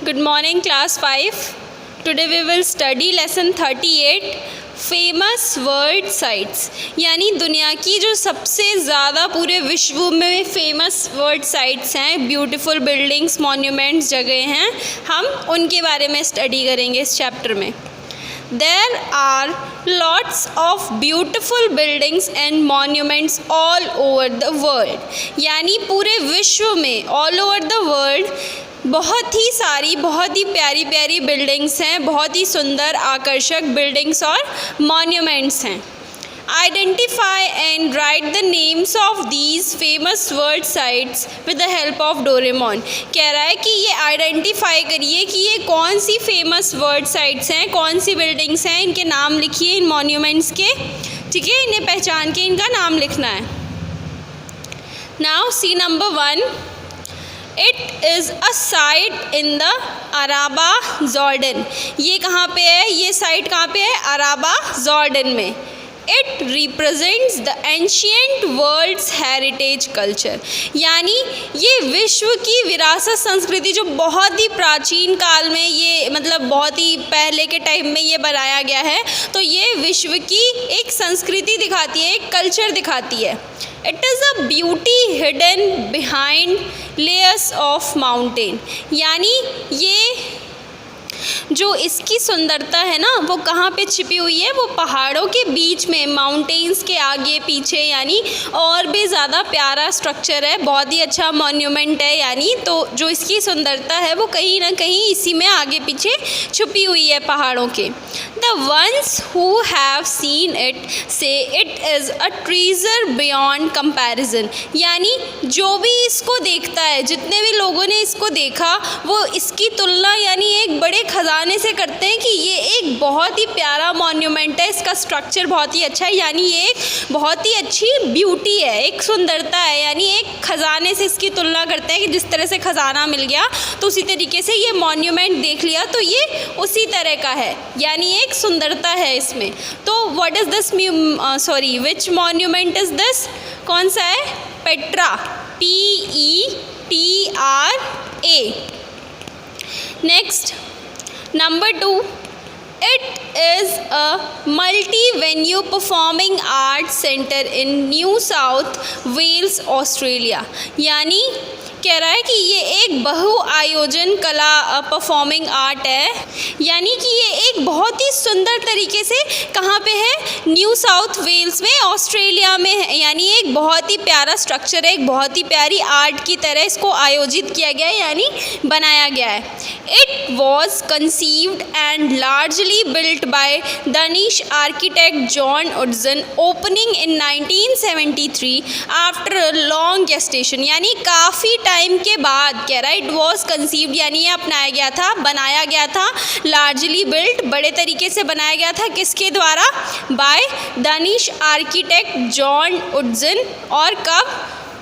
Good morning, class 5. Today we will study lesson 38 famous world sites, यानी दुनिया की जो सबसे ज़्यादा पूरे विश्व में फेमस वर्ल्ड साइट्स हैं, ब्यूटीफुल बिल्डिंग्स, मॉन्यूमेंट्स, जगह हैं, हम उनके बारे में स्टडी करेंगे इस चैप्टर में. There are lots of beautiful buildings and monuments all over the world. यानी पूरे विश्व में all over the world बहुत ही सारी बहुत ही प्यारी प्यारी बिल्डिंग्स हैं, बहुत ही सुंदर आकर्षक बिल्डिंग्स और मॉन्यूमेंट्स हैं. Identify and write the names of these famous world sites with the help of Doraemon. कह रहा है कि ये आइडेंटिफाई करिए कि ये कौन सी फेमस वर्ल्ड साइट्स हैं, कौन सी बिल्डिंग्स हैं, इनके नाम लिखिए इन मॉन्यूमेंट्स के. ठीक है, इन्हें पहचान के इनका नाम लिखना है. Now see number 1. It is a site in the Arabah Jordan. ये कहाँ पे है? ये साइट कहाँ पे है? अराबा जॉर्डन में. It represents the ancient world's heritage culture. यानी ये विश्व की विरासत संस्कृति जो बहुत ही प्राचीन काल में ये मतलब बहुत ही पहले के टाइम में ये बनाया गया है, तो ये विश्व की एक संस्कृति दिखाती है, एक कल्चर दिखाती है. It is a beauty hidden behind layers of mountain. यानी ये जो इसकी सुंदरता है ना, वो कहाँ पे छिपी हुई है? वो पहाड़ों के बीच में, माउंटेन्स के आगे पीछे, यानी और भी ज़्यादा प्यारा स्ट्रक्चर है, बहुत ही अच्छा मॉन्यूमेंट है. यानी तो जो इसकी सुंदरता है वो कहीं ना कहीं इसी में आगे पीछे छुपी हुई है पहाड़ों के. The ones who have seen it say it is a treasure beyond comparison. यानी जो भी इसको देखता है, जितने भी लोगों ने इसको देखा, वो इसकी तुलना यानी एक बड़े खजाने से करते हैं कि ये एक बहुत ही प्यारा मॉन्यूमेंट है, इसका स्ट्रक्चर बहुत ही अच्छा है, यानी ये एक बहुत ही अच्छी ब्यूटी है, एक सुंदरता है. यानी एक खजाने से इसकी तुलना करते हैं कि जिस तरह से खजाना मिल गया तो उसी तरीके से ये मॉन्यूमेंट देख लिया तो ये उसी तरह का है, यानी एक सुंदरता है इसमें. तो what is this which monument is this? कौन सा है? Petra. PETRA. Next Number 2, it is a multi-venue performing arts center in New South Wales, Australia. यानी कह रहा है कि ये एक बहु आयोजन कला परफॉर्मिंग आर्ट है, यानी कि ये एक बहुत ही सुंदर तरीके से कहाँ पे है? न्यू साउथ वेल्स में, ऑस्ट्रेलिया में है. यानी एक बहुत ही प्यारा स्ट्रक्चर है, एक बहुत ही प्यारी आर्ट की तरह इसको आयोजित किया गया है, यानी बनाया गया है. It was conceived and largely built by Danish architect John Utzon, opening in 1973 after a long gestation. यानी काफ़ी टाइम के बाद, कह रहा है इट वॉज कंसीव्ड यानी ये अपनाया गया था, बनाया गया था. लार्जली बिल्ट, बड़े तरीके से बनाया गया था. किसके द्वारा? By Danish architect John Utzon. और कब?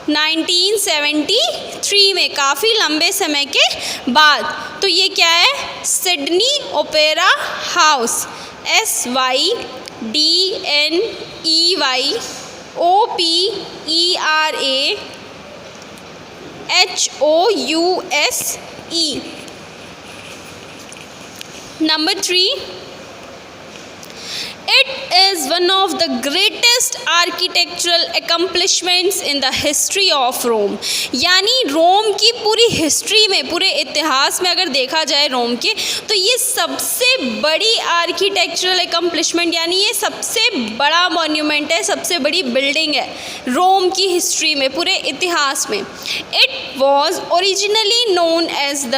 1973 में, काफ़ी लंबे समय के बाद. तो ये क्या है? Sydney opera house. SYDNEYOPERAHOUSE. Number 3, it is one of the greatest architectural accomplishments in the history of Rome. यानी रोम की पूरी हिस्ट्री में, पूरे इतिहास में अगर देखा जाए रोम के, तो ये सबसे बड़ी आर्किटेक्चरल एकम्प्लिशमेंट, यानी ये सबसे बड़ा मॉन्यूमेंट है, सबसे बड़ी बिल्डिंग है रोम की हिस्ट्री में, पूरे इतिहास में. It was originally known as the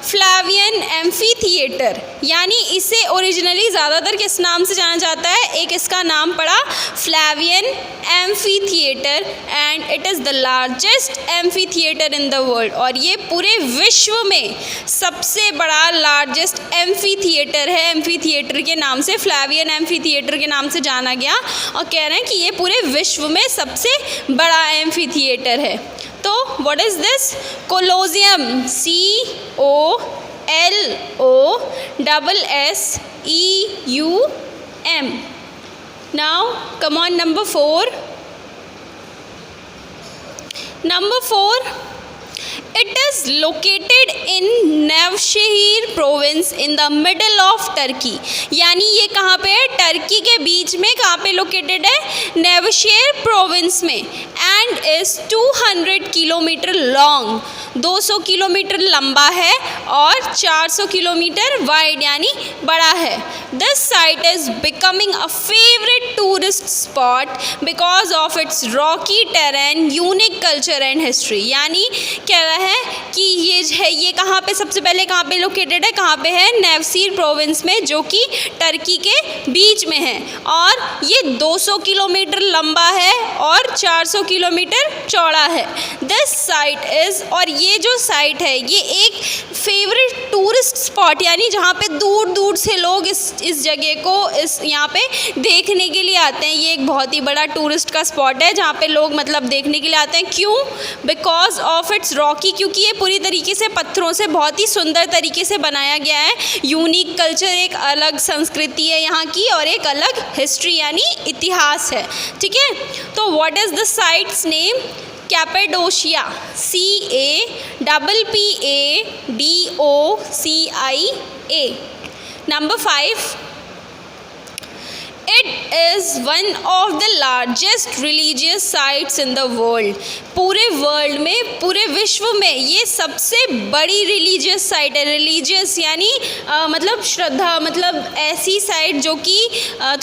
Flavian amphitheatre. यानी इसे ओरिजिनली ज़्यादातर किस नाम से जाना जाता है? एक इसका नाम पड़ा Flavian amphitheatre, and it is the largest amphitheatre in the world. और ये पूरे विश्व में सबसे बड़ा लार्जेस्ट एम्फी थिएटर है. एम्फी थिएटर के नाम से, फ्लैवियन एम्फी थिएटर के नाम से जाना गया, और कह रहे हैं कि ये पूरे विश्व में सबसे बड़ा एम्फी थिएटर है. तो what is this? Colosseum. COLOSSEUM. Now come on, number 4. Number 4, it is located in Nevşehir, province in the middle of Turkey, यानी ये कहाँ पे है, टर्की के बीच में, कहाँ पे लोकेटेड है, नेवशेर प्रोविंस में, and is 200 kilometre long, 200 kilometre लंबा है और 400 किलोमीटर वाइड यानी बड़ा है। This site is becoming a favourite tourist spot because of its Rocky terrain, unique culture and history, यानी कह रहा है कि ये कहाँ पे, सबसे पहले कहाँ पे लोकेटेड है, कहाँ पे है, नेवशेर प्रोविंस में, जो कि टर्की के बीच में है, और ये 200 किलोमीटर लंबा है और 400 किलोमीटर चौड़ा है। दिस साइट इज़, और ये जो साइट है ये एक फेवरेट टूरिस्ट स्पॉट, यानी जहाँ पे दूर दूर से लोग इस जगह को यहाँ पे देखने के लिए आते हैं। ये एक बहुत ही बड़ा टूरिस्ट का स्पॉट है जहाँ पे लोग मतलब देखने के लिए आते हैं। क्यों? बिकॉज ऑफ इट्स रॉकी, क्योंकि ये पूरी तरीके से पत्थरों से बहुत ही सुंदर तरीके से बनाया गया है। यूनिक कल्चर, एक अलग संस्कृति है यहाँ की और एक अलग हिस्ट्री यानी इतिहास है। ठीक है, तो what is the site's name? Cappadocia, CAPPADOCIA। Number 5, it is one of the largest religious sites in the world। पूरे वर्ल्ड में, पूरे विश्व में ये सबसे बड़ी रिलीजियस साइट है। रिलीजियस यानी मतलब श्रद्धा, मतलब ऐसी साइट जो कि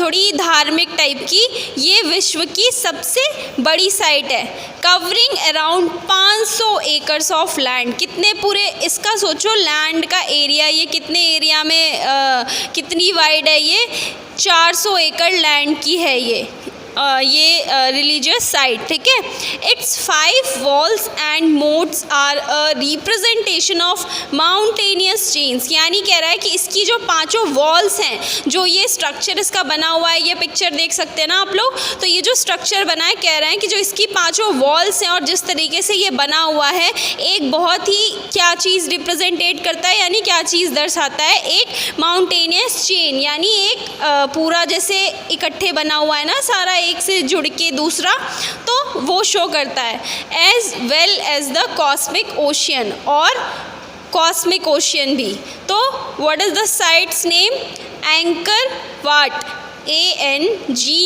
थोड़ी धार्मिक टाइप की, ये विश्व की सबसे बड़ी साइट है। Covering around 500 acres of land, कितने पूरे, इसका सोचो लैंड का एरिया, ये कितने एरिया में कितनी वाइड है, ये 400 एकड़ लैंड की है ये रिलीजियस साइट। ठीक है, it's 5 walls and moats are a representation of mountainous chains, यानी कह रहा है कि इसकी जो 5 वॉल्स हैं, जो ये स्ट्रक्चर इसका बना हुआ है, ये पिक्चर देख सकते हैं ना आप लोग, तो ये जो स्ट्रक्चर बना है, कह रहे हैं कि जो इसकी 5 वॉल्स हैं और जिस तरीके से ये बना हुआ है, एक बहुत ही क्या चीज़ रिप्रेजेंटेट करता है, यानी क्या चीज़ दर्शाता है, एक माउंटेनियस चेन, यानी एक पूरा जैसे इकट्ठे बना हुआ है ना सारा, एक से जुड़ के दूसरा, तो वो शो करता है। As well as the cosmic ocean, और कॉस्मिक ओशियन भी। तो what is the site's name? Angkor Wat, ANGKORWAT।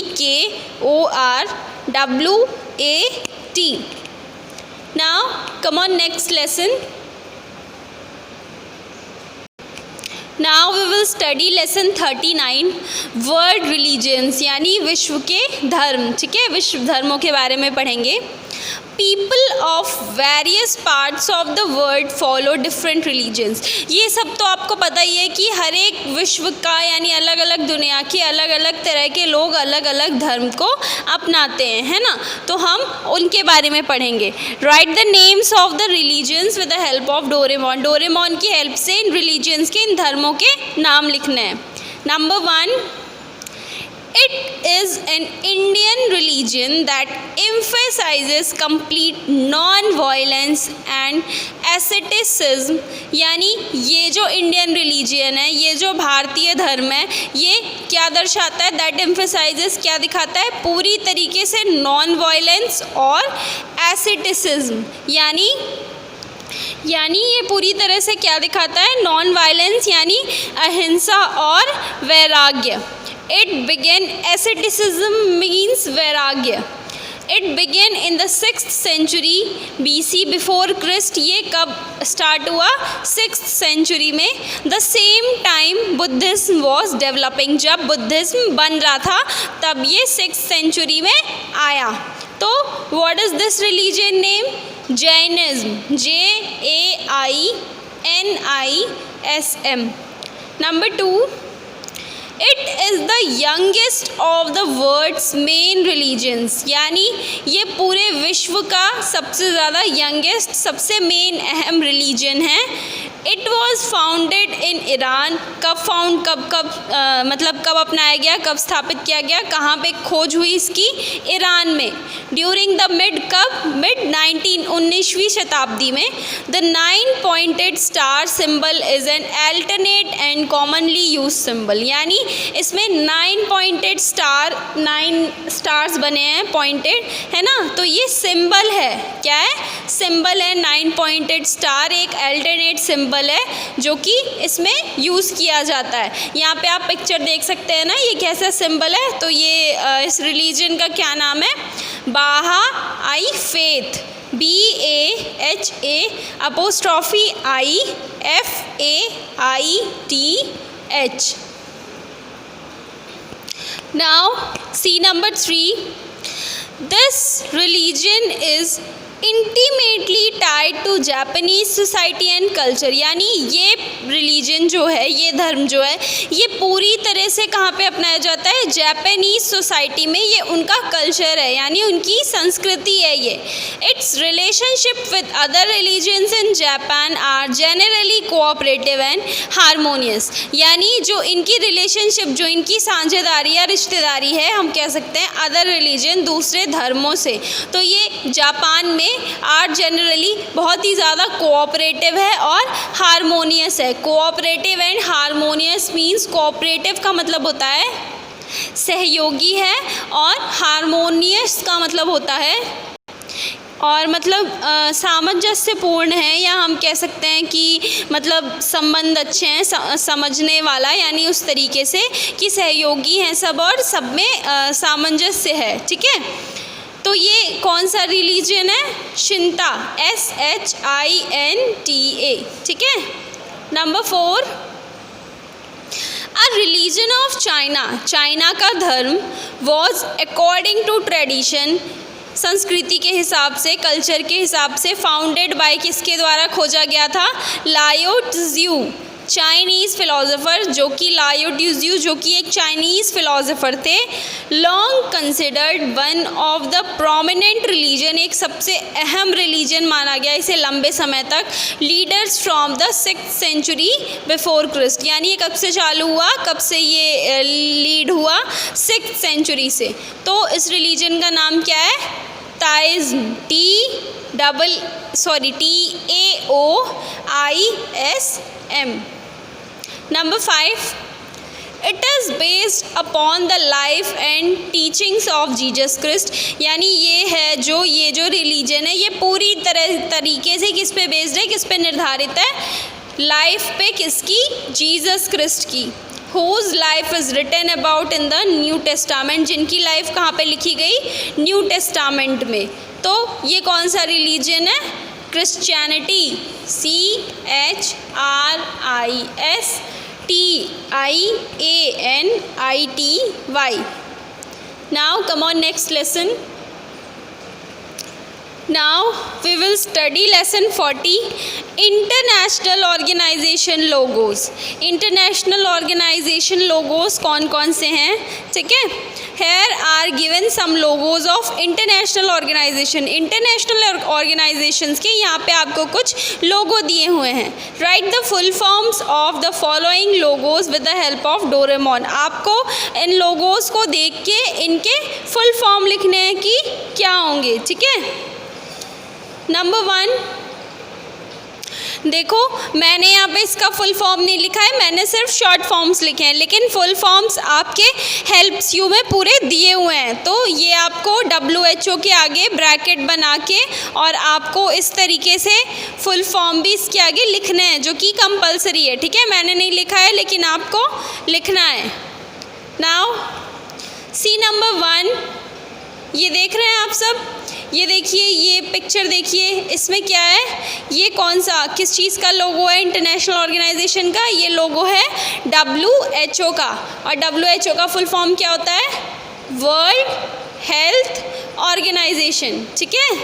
Now come on next lesson. Now we will study lesson 39 world religions, यानी विश्व के धर्म। ठीक है, विश्व धर्मों के बारे में पढ़ेंगे। People of various parts of the world follow different religions, ये सब तो आपको पता ही है कि हर एक विश्व का, यानी अलग अलग दुनिया के अलग अलग तरह के लोग अलग अलग धर्म को अपनाते हैं, है ना, तो हम उनके बारे में पढ़ेंगे। Right the names of the religions with the help of Doraemon, Doraemon की हेल्प से इन रिलीजन्स के, इन धर्मों के नाम लिखने हैं। Number 1, it is an Indian religion that emphasizes complete non-violence and asceticism, यानी ये जो इंडियन रिलीजियन है, ये जो भारतीय धर्म है, ये क्या दर्शाता है? दैट emphasizes क्या दिखाता है? पूरी तरीके से नॉन वायलेंस और एसेटिसिज्म, यानी ये पूरी तरह से क्या दिखाता है? नॉन वायलेंस यानी अहिंसा और वैराग्य। It began, asceticism means vairagya. It began in the 6th century BC before Christ। ये कब स्टार्ट हुआ? 6th century में। The same time Buddhism was developing, जब बुद्धिज्म बन रहा था तब ये 6th century में आया। तो what is this religion name? Jainism, JAINISM। Number 2, it is the youngest of the world's main religions, यानी ये पूरे विश्व का सबसे ज़्यादा यंगेस्ट, सबसे मेन अहम रिलीजन है। It was founded in Iran, कब अपनाया गया, कब स्थापित किया गया, कहाँ पे खोज हुई इसकी? ईरान में। ड्यूरिंग द मिड 19वीं शताब्दी में। The 9 pointed star symbol is an alternate and commonly use symbol, यानी इसमें 9 पॉइंटेड स्टार, 9 स्टार्स बने हैं पॉइंटेड, है ना, तो ये सिंबल है। क्या है? सिंबल है 9 पॉइंटेड स्टार, एक अल्टरनेट सिंबल सिंबल है जो कि इसमें यूज़ किया जाता है। यहाँ पे आप पिक्चर देख सकते हैं ना, ये कैसा सिंबल है। तो ये इस रिलीजन का क्या नाम है? Baha'i Faith, BAHA'IFAITH। Now see number 3. This religion is intimately tied to Japanese society and culture, यानी ये रिलीजन जो है, ये धर्म जो है, ये पूरी तरह से कहाँ पे अपनाया जाता है? जापानीज सोसाइटी में। ये उनका कल्चर है, यानी उनकी संस्कृति है ये। Its relationship with other religions in Japan are generally cooperative and harmonious, यानी जो इनकी रिलेशनशिप, जो इनकी साझेदारी या रिश्तेदारी है, हम कह सकते हैं अदर रिलीजन, दूसरे धर्मों से। तो ये जापान में आर जनरली बहुत ही ज़्यादा कोऑपरेटिव है और हारमोनियस है। Cooperative and harmonious means, cooperative का मतलब होता है सहयोगी है और हारमोनियस का मतलब होता है और मतलब सामंजस्यपूर्ण है, या हम कह सकते हैं कि मतलब संबंध अच्छे हैं, समझने वाला, यानी उस तरीके से कि सहयोगी हैं सब और सब में सामंजस्य है। ठीक है, तो ये कौन सा रिलीजन है? शिंता, SHINTA। ठीक है। Number 4, a religion of China, China का धर्म वॉज अकॉर्डिंग टू ट्रेडिशन, संस्कृति के हिसाब से, कल्चर के हिसाब से, फाउंडेड बाय किसके द्वारा खोजा गया था? लाओ त्ज़ू, चाइनीज़ फिलोसोफर, जो कि लाओ त्ज़ू जो कि एक चाइनीज़ फिलोसोफर थे। Long considered one of the prominent religion, एक सबसे अहम रिलीजन माना गया इसे लंबे समय तक। Leaders from the 6th century before Christ, यानी ये कब से चालू हुआ, कब से ये लीड हुआ? 6th सेंचुरी से। तो इस रिलीजन का नाम क्या है? Taoism, TAOISM। Number 5, it is based upon the life and teachings of Jesus Christ, यानी ये जो रिलीजन है, ये पूरी तरीके से किस पे बेस्ड है, किस पे निर्धारित है? लाइफ पे, किसकी? जीसस क्रिस्ट की। Whose life is written about in the new testament, जिनकी लाइफ कहाँ पे लिखी गई? न्यू टेस्टामेंट में। तो ये कौन सा रिलीजन है? Christianity, CHRISTIANITY। Now come on, next lesson. Now we will study lesson 40, international organization logos. International organization logos कौन कौन से हैं? ठीक है, here are given some logos of international organization. International organizations के यहाँ पे आपको कुछ लोगो दिए हुए हैं। Write the full forms of the following logos with the help of Doraemon. आपको इन लोगोज को देख के इनके फुल फॉर्म लिखने हैं कि क्या होंगे। ठीक है, नंबर 1 देखो, मैंने यहाँ पे इसका फुल फॉर्म नहीं लिखा है, मैंने सिर्फ शॉर्ट फॉर्म्स लिखे हैं, लेकिन फुल फॉर्म्स आपके हेल्प्स यू में पूरे दिए हुए हैं। तो ये आपको WHO के आगे ब्रैकेट बना के और आपको इस तरीके से फुल फॉर्म भी इसके आगे लिखने हैं, जो कि कंपलसरी है। ठीक है, मैंने नहीं लिखा है लेकिन आपको लिखना है। नाउ सी नंबर 1, ये देख रहे हैं आप सब? ये देखिए, ये पिक्चर देखिए, इसमें क्या है? ये कौन सा, किस चीज़ का लोगो है? इंटरनेशनल ऑर्गेनाइजेशन का। ये लोगो है WHO का, और WHO का फुल फॉर्म क्या होता है? World health organization. ठीक है,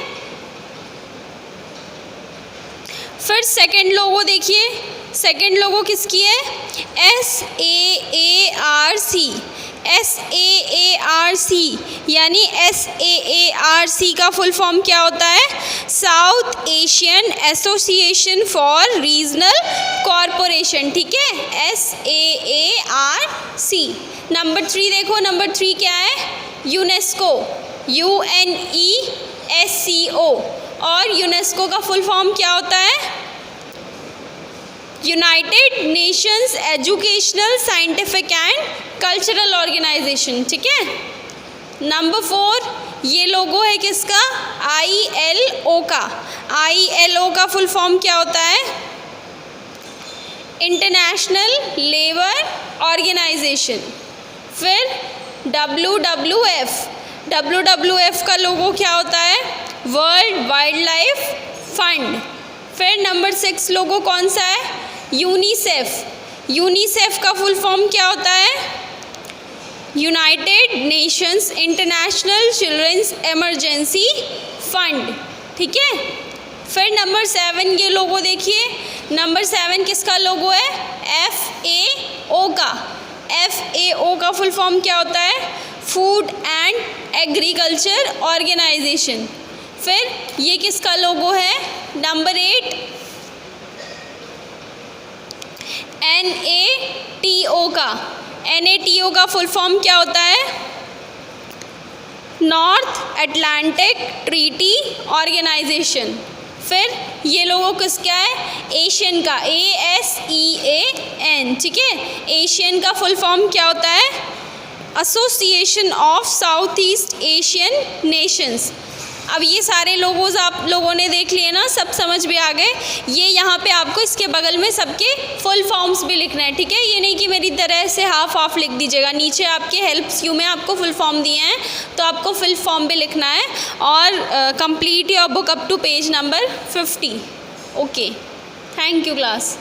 फिर सेकंड लोगो देखिए, सेकंड लोगो किसकी है? SAARC, यानी SAARC का फुल फॉर्म क्या होता है? South Asian association for regional corporation. ठीक है, SAARC। नंबर 3 देखो, नंबर 3 क्या है? यूनेस्को, UNESCO, और यूनेस्को का फुल फॉर्म क्या होता है? United Nations educational scientific and cultural organisation. ठीक है, नंबर 4 ये लोगो है किसका? ILO का। ILO का फुल फॉर्म क्या होता है? International labour organization. फिर WWF का लोगो क्या होता है? World wildlife fund. फिर नंबर 6 लोगो कौन सा है? यूनिसेफ का फुल फॉर्म क्या होता है? United Nations international children's emergency fund. ठीक है। फिर नंबर 7 ये लोगो देखिए, नंबर 7 किसका लोगो है? FAO का फुल फॉर्म क्या होता है? Food and agriculture organization. फिर ये किसका लोगो है? नंबर 8 NATO का फुल फॉर्म क्या होता है? North Atlantic treaty organization. फिर ये लोगो किसका है? एशियन का, ASEAN। ठीक है। एशियन का फुल फॉर्म क्या होता है? Association of south east Asian Nations. अब ये सारे लोगोज आप लोगों ने देख लिए ना, सब समझ भी आ गए। ये यहाँ पे आपको इसके बगल में सबके फुल फॉर्म्स भी लिखना है। ठीक है। ये नहीं कि मेरी तरह से हाफ लिख दीजिएगा। नीचे आपके हेल्प्स यू में आपको फुल फॉर्म दिए हैं, तो आपको फुल फॉर्म भी लिखना है। और complete your book up to page number 50। Okay, thank you class.